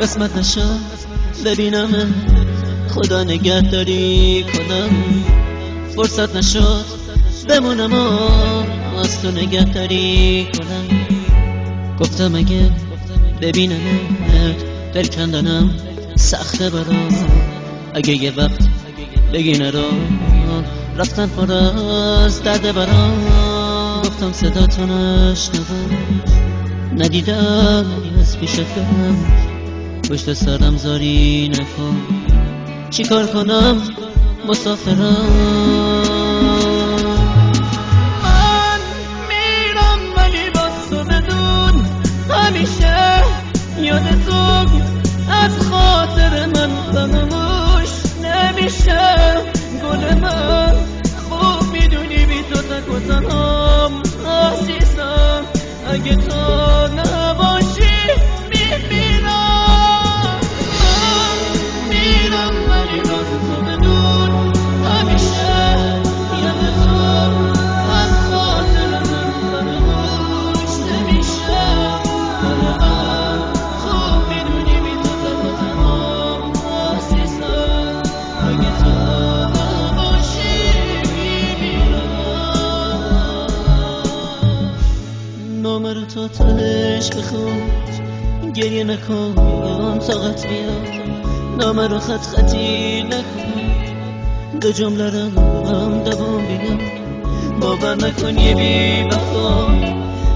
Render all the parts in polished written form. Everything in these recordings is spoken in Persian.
قسمت نشد ببینم خدا نگهداری کنم، فرصت نشد بمونم و از تو نگهداری کنم. گفتم اگه ببینمت دل کندنم سخته برام، اگه یه وقت بگی نرو رفتن پر از درد برام. گفتم صدا تو نشنوم ندیدم از پیشت برم، پشت سرم زاری نکن چی کار کنم مسافرم. من میرم ولی با تو بدون همیشه یادتون از خاطر من فراموش نمیشه. گل من خوب میدونی بی تو تک و تنهام عزیزم، اگه تو نباشی میمیرم. من میرم ولی با تو بدون همیشه یادتون از خاطر من فراموش نمیشه. گل من خوب میدونی بی تو تک و تنهام عزیزم، اگه تو نباشی میمیرم. نامه تو تهش بخون گریه نکن طاقت بیاد، نامه رو خط خطی نکن، دو جمله رو هم دوام بگم. باور نکن یه بی وفا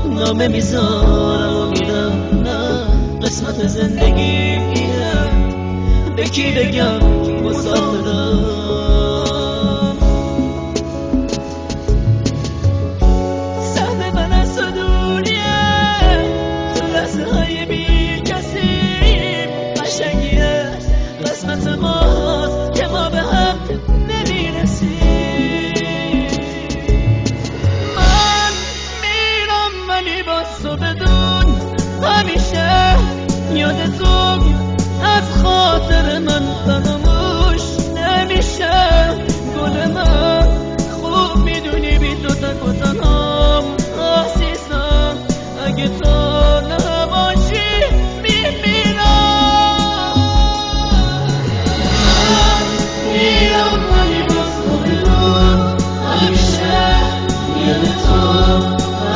نامه میذارم و میرم، نه قسمت زندگی اینه به کی بگم مسافرم. سهم من از تو دوریه، تو لحظه های بی کسی قشنگیه، قسمت ماست که ما به هم نمیرسیم. من میرم ولی با تو بدون همیشه یادتون از خاطر من فراموش نمیشه. گل من خوب میدونی بی تو تک و تنهام عزیزم، اگه تو نباشی میمیرم. من میرم ولی با تو بدون همیشه یادتون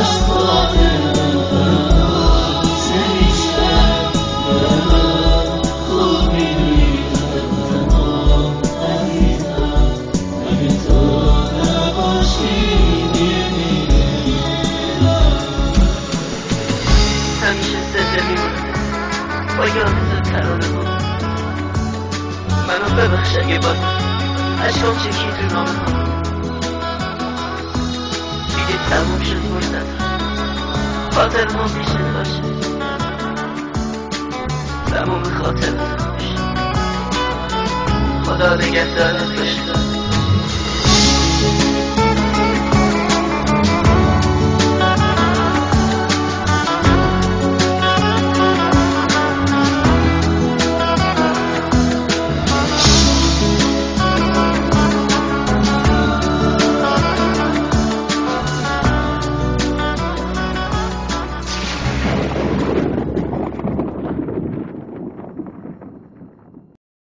از خاطر من فراموش نمیشه. گل من خوب میدونی بی تو تک و تنهام عزیزم، اگه تو نباشی همیشه زنده میمونم با یاد تو ترانه ها. منو ببخش اگه باز عشقام چکی تو نامه ها. دیگه تموم شد فرصت خاطر ما میشه باشه، تموم خاطر باشه. خدا نگهدارت باشه.